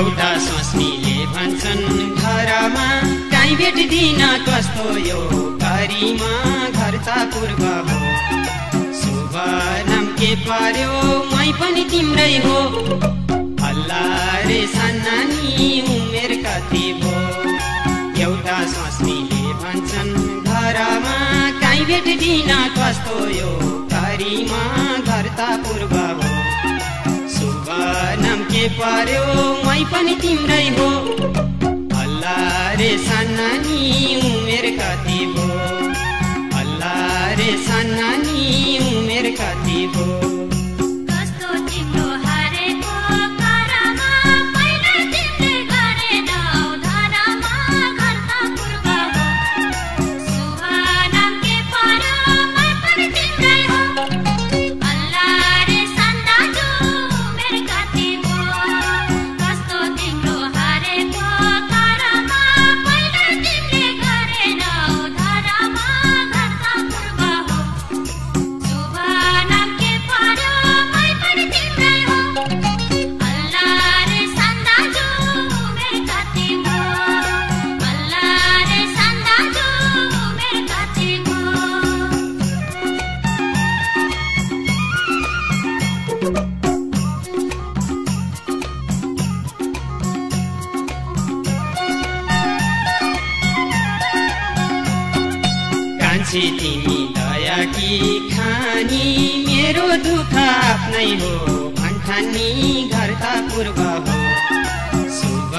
एउटा स्वास्नीले भन्छन् घरमा काहीँ भेट्दिन कस्तो यो घरीमा घर त पूर्व हो शुभ नाम के पर्यो मै पनि तिम्रै हो अल्लाह रे सन्नानी उमेर कति भो एउटा स्वास्नीले भन्छन् घरमा काहीँ भेट्दिन कस्तो यो घरीमा घर त पूर्व हो शुभ नाम के पर्यो मै पनि तिम्रै हो अल्लाह रे सन्नानी उमेर कति भो अल्लाह रे सन्नानी उमेर कति भो तिमी दया की खानी मेरो दुःख आफ्नै हो भन्ठानी घर त पूर्व हो शुभ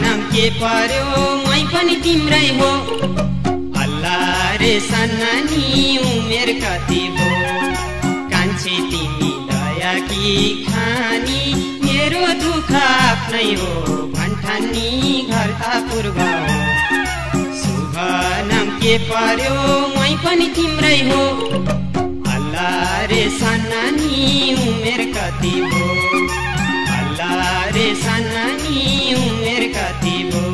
नाम के पर्यो मै पनि तिम्रै हो अल्लाह रे सन्नानी उमेर कति भो कान्छी तिमी दया की खानी मेरो दुःख आफ्नै हो भन्ठानी घर त पूर्व हो नाम के पर्यो मै पनि तिम्रै हो अल्लाह रे सन्नानी उमेर कति भो अल्लाह रे सन्नानी उमेर कति भो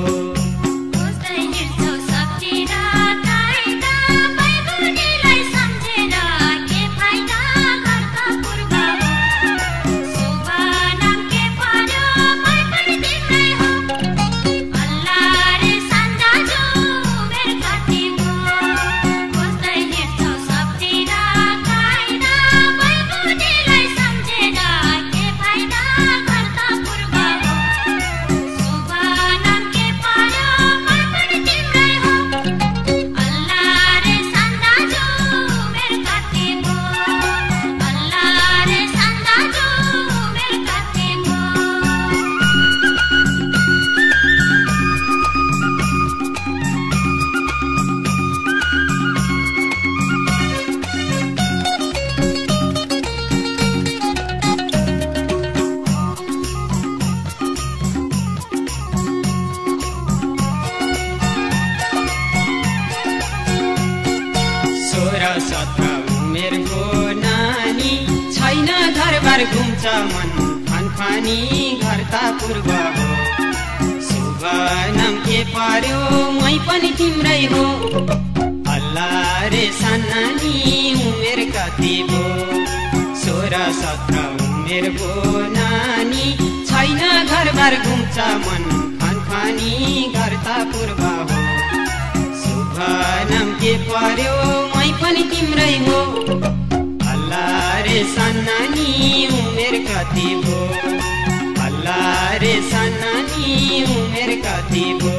उमेरको नानी छैन घरबार घुम्छ मन फनफनी घर त पूर्व हो शुभ नाम के पर्यो मै पनि तिम्रै हो अल्लाह रे सन्नानी उमेर कति भो 16-17 उमेरको नानी छैन घरबार घुम्छ मन फनफनी घर त पूर्व हो नाम के पर्यो मै पनि तिम्रै हो अल्लाह रे सन्नानी उमेर कति भो अल्लाह रे सन्नानी उमेर कति भो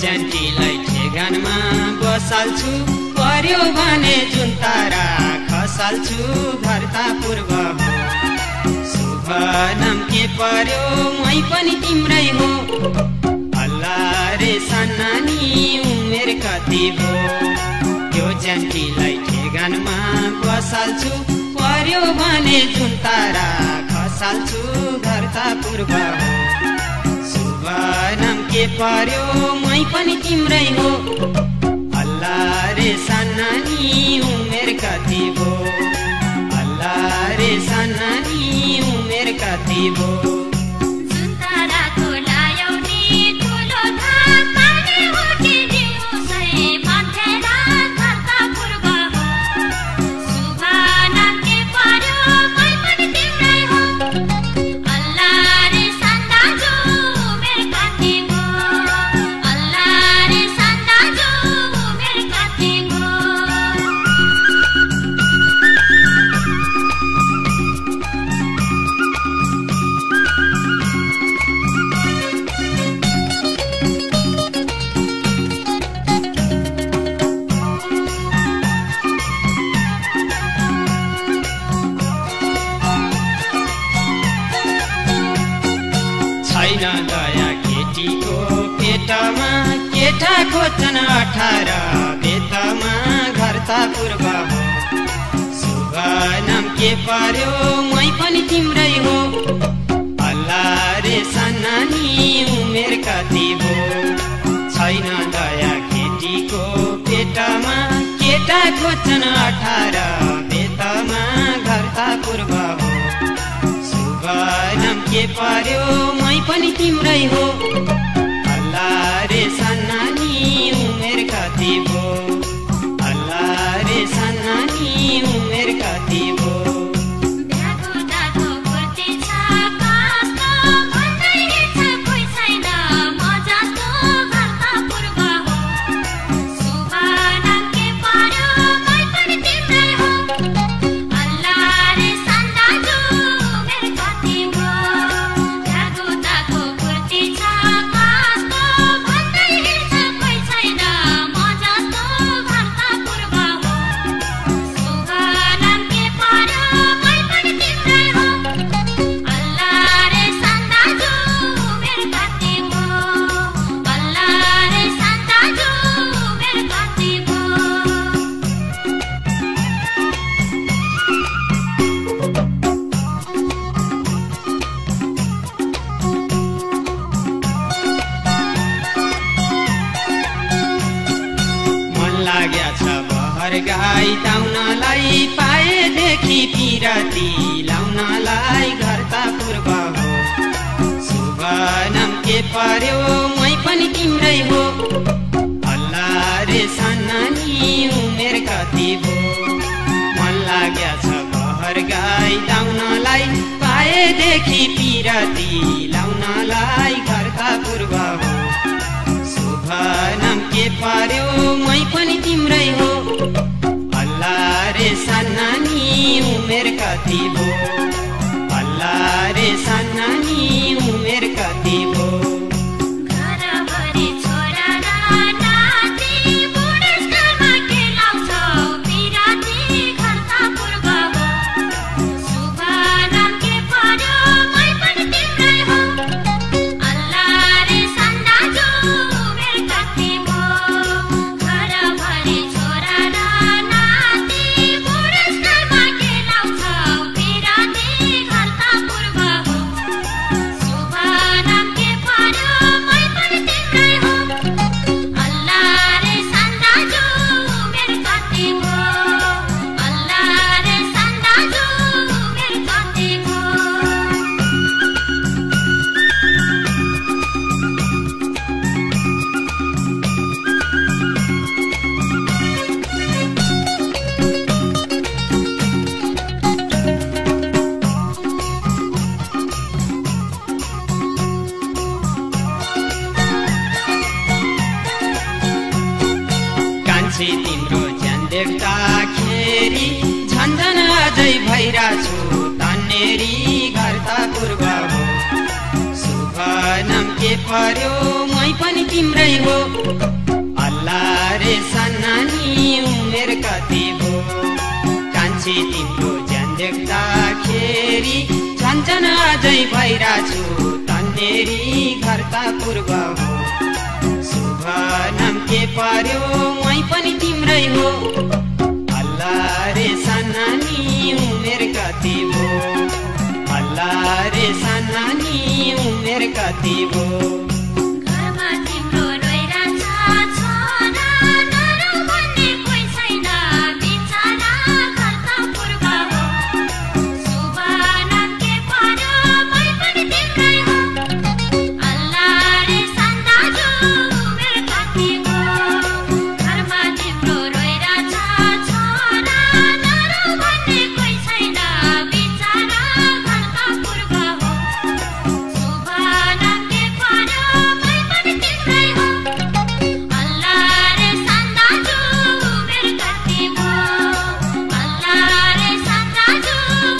ज्यान्टीलाई ठेगानमा बसाल्छु पर्यो भने जुन तारा खसाल्छु घर त पूर्व हो शुभ नाम के पर्यो मै पनि तिम्रै हो अल्लाह रे सन्नानी उमेर कति भो यो ज्यान्टीलाई ठेगानमा बसाल्छु पर्यो भने जुन तारा खसाल्छु घर त पूर्व हो शुभ नाम के पर्यो मै पनि तिम्रै हो अल्लाह रे सन्नानी उमेर कति भो अल्लाह रे सन्नानी उमेर कति भो छैन दया केटीको पेटमा केटा खोज्छन् 18 बेतमा घर त पूर्व हो शुभ नाम के पर्यो मै पनि तिम्रै हो अल्लाह रे सन्नानी उमेर कति भो छैन दया केटीको पेटमा केटा खोज्छन् 18 बेतमा घर त पूर्व हो नाम के पर्यो मै पनि तिम्रै हो अल्लाह रे सन्नानी उमेर कति भो अल्लाह रे सन्नानी उमेर कति भो लाग्या छ बहर गाई दाउनलाई पाएदेखि पिराती लाउनलाई घर त पूर्व हो शुभ नाम के पर्यो मै पनि तिम्रै हो अल्लाह रे सन्नानी उमेर कति भो मन लाग्या छ बहर गाई दाउनलाई पाएदेखि पिराती लाउनलाई घर त पूर्व हो नाम के पर्यो मै पनि तिम्रै हो अल्लाह रे सन्नानी उमेर कति भो अल्लाह रे सन्नानी उमेर कति भो मान्छे तिम्रो ज्यान देख्दाखेरि झन्झन अझै भइरा छु तन्नेरी घर त पूर्व हो शुभ नाम के पर्यो मै पनि तिम्रै हो। अल्लाह रे सन्नानी उमेर कति भो, कान्छी तिम्रो ज्यान देख्दाखेरि झन्झन अझै भइराछु तन्नेरी घर त पूर्व हो। शुभ नाम के पर्यो मै पनि तिम्रै हो। अल्लाह रे सन्नानी उमेर कति भो, अल्लाह रे सन्नानी उमेर कति भो। घरमा तिम्रो रोइराछ छोरा, नरो भन्ने कोही छैन बिचारा घर त पूर्व हो। शुभ नाम के पर्यो मै पनि तिम्रै हो। अल्लाह रे सन्दाजु उमेर कति भो। घरमा तिम्रो रोइराछ छोरा, नरो भन्ने कोही छैन बिचारा घर त पूर्व हो। शुभ नाम के पर्यो मै पनि तिम्रै हो। अल्लाह रे सन्दाजु उमेर कति भो। अल्लाह रे सन्दाजु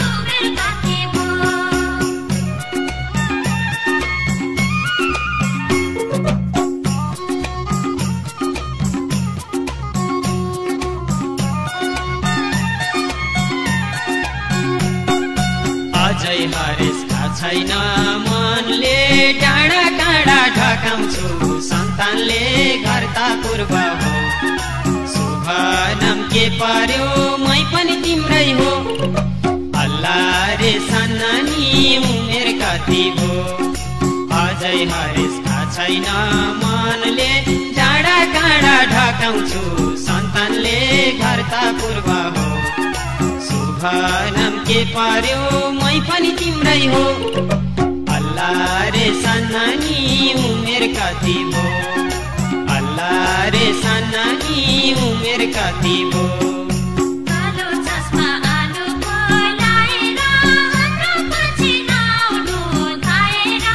उमेर कति भो। अझै हरेसका छैन मनले, डाँडा काँडा ढकाउँछु सन्तानले घर त पूर्व हो। शुभ नाम के पर्यो मै पनि तिम्रै हो। अल्लाह रे सन्नानी उमेर कति भो। अझै हरेसका छैन मनले, डाँडा काँडा ढकाउँछु सन्तानले घर त पूर्व हो। शुभ नाम के पर्यो मै पनि तिम्रै हो। अल्लाह रे सन्नानी उमेर कति भो। अल्लाह रे सन्नानी उमेर कति भो। कालो चस्मा आलुको लाएर हाम्रो पछि नआउनु धाएर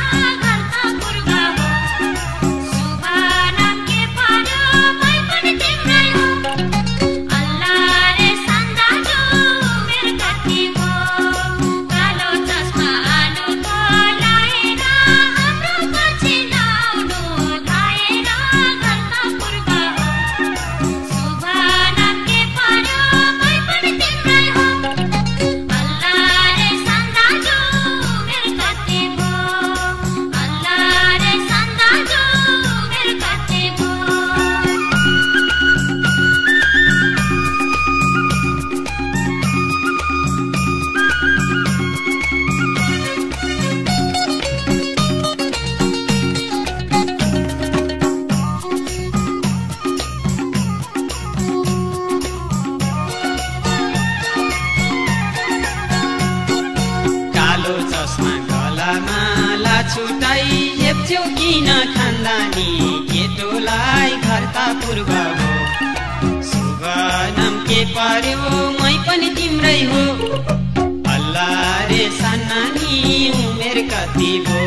घर त पूर्व हो। शुभ नाम के पर्यो मै पनि तिम्रै हो। अल्लाह रे सन्दाजु उमेर कति भो। कालो चस्मा आलुको लाएर हाम्रो पछि नआउनु धाएर घर त पूर्व हो। शुभ नाम के पर्यो मै पनि तिम्रै हो। अल्लाह रे सन्दाजु उमेर कति भो। अल्लाह रे सन्दाजु उमेर कति भो। कालो चस्मा गलामा लाछुटाई एप्छ्यौ किन खानदानी केटोलाई घर त पूर्व हो। शुभ नाम के पर्यो मै पनि तिम्रै हो। अल्लाह रे सन्नानी उमेर कति भो।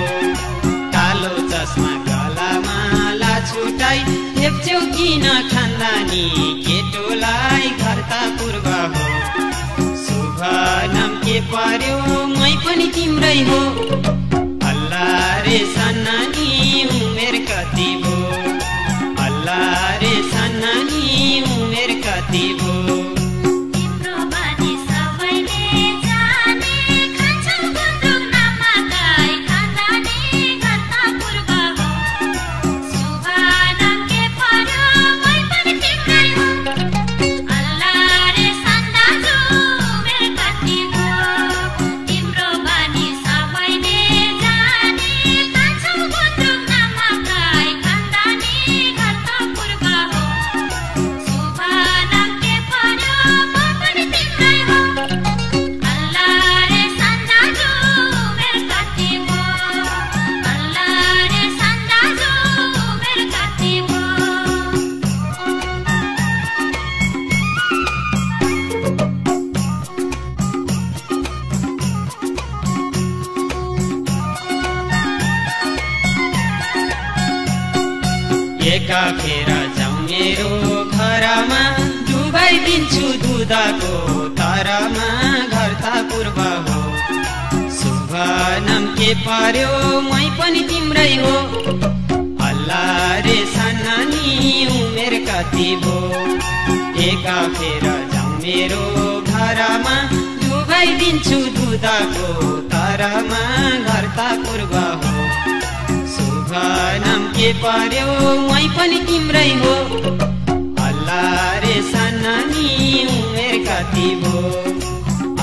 कालो चस्मा गलामा लाछुटाई एप्छ्यौ किन खानदानी केटोलाई घर त पूर्व हो। शुभ नाम के पर्यो मै पनि तिम्रै हो। अल्लाह रे सन्नानी उमेर कति भो। अल्लाह रे सन्नानी उमेर कति भो। तिम्रो बानी सबैले जाने खान्छौ गुन्द्रुक नमकाई खानदानी घर त पूर्व हो। शुभ नाम के पर्यो मै पनि तिम्रै हो। अल्लाह रे सन्दाजु उमेर कति भो। तिम्रो बानी सबैले जाने खान्छौ गुन्द्रुक नमकाई खानदानी घर त पूर्व हो। शुभ नाम के पर्यो म पनि तिम्रै हो। अल्लाह रे सन्दाजु उमेर कति भो। अल्लाह रे सन्दाजु उमेर कति भो। एका फेर जाउँ मेरो घरमा, डुबाइदिन्छु दुधको तरमा घर त पूर्व हो। शुभ नाम के पर्यो मै पनि तिम्रै हो। अल्लाह अल्लाह रे सन्नानी उमेर कति भो एका फेर जाउँ मेरो घरमा डुबाइदिन्छु दुधको तरमा घर त पूर्व हो शुभ नाम के पर्यो मै पनि तिम्रै हो अल्लाह रे सन्नानी उमेर कति भो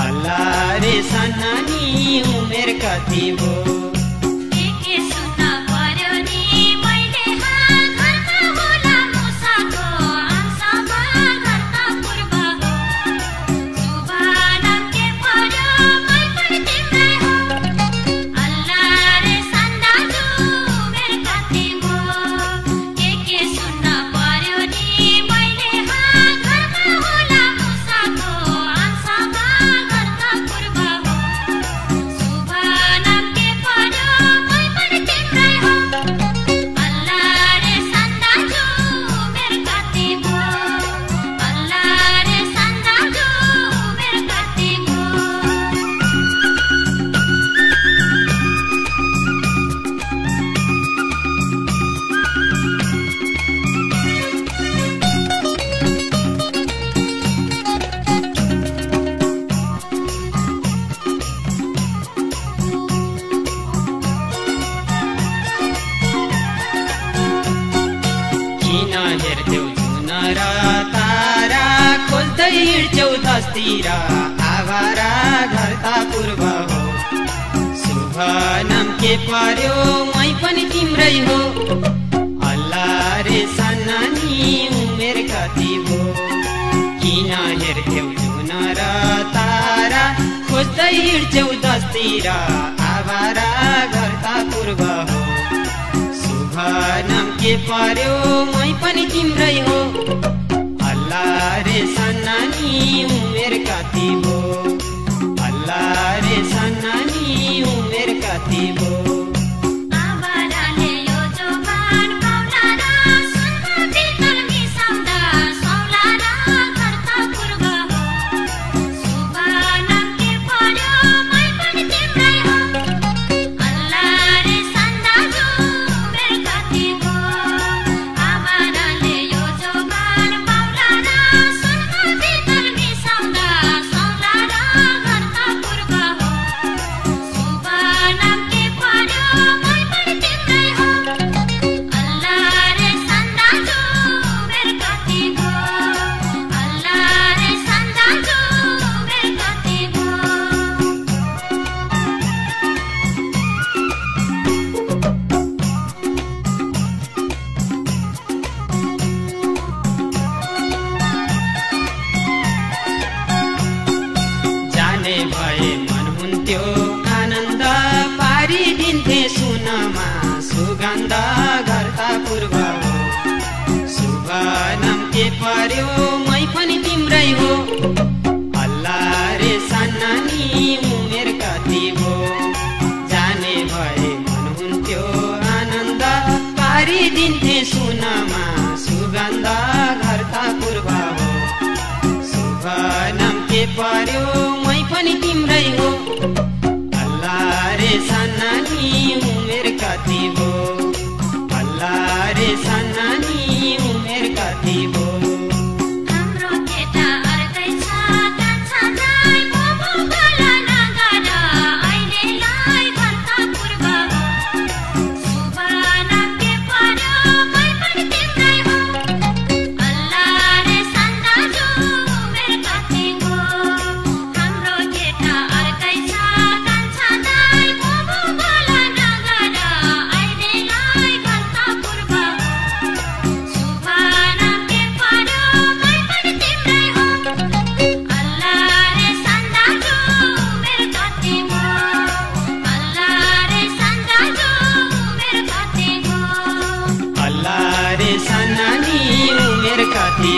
अल्लाह रे सन्नानी उमेर कति भो हेर्थ्यौ जुन र तारा खोज्दै हिँड्छौ दसतिर आवारा घर त पूर्व हो शुभ नाम के पर्यो मै पनि तिम्रै हो अल्लाह रे सन्नानी उमेर कति भो किन हेर्थ्यौ जुन र तारा खोज्दै हिँड्छौ दसतिर आवारा घर त पूर्व हो नाम के पर्यो मै पनि तिम्रै हो अल्लाह रे सन्नानी उमेर कति भो अल्लाह रे सन्नानी उमेर कति भो भए मन हुन्थ्यो आनन्द पारिदिन्थे सुनमा सुगन्ध घर त पूर्व हो शुभ नाम के पर्यो मै पनि तिम्रै हो अल्लाह रे सन्नानी उमेर कति भो जाने भए मन हुन्थ्यो आनन्द पारिदिन्थे सुनमा सुगन्ध घर त पूर्व हो शुभ नाम के पर्यो पनि तिम्रै हो अल्लाह रे सन्नानी उमेर कति भो अल्लाह रे सन्नानी उमेर कति भो सन्नानी उमेर कति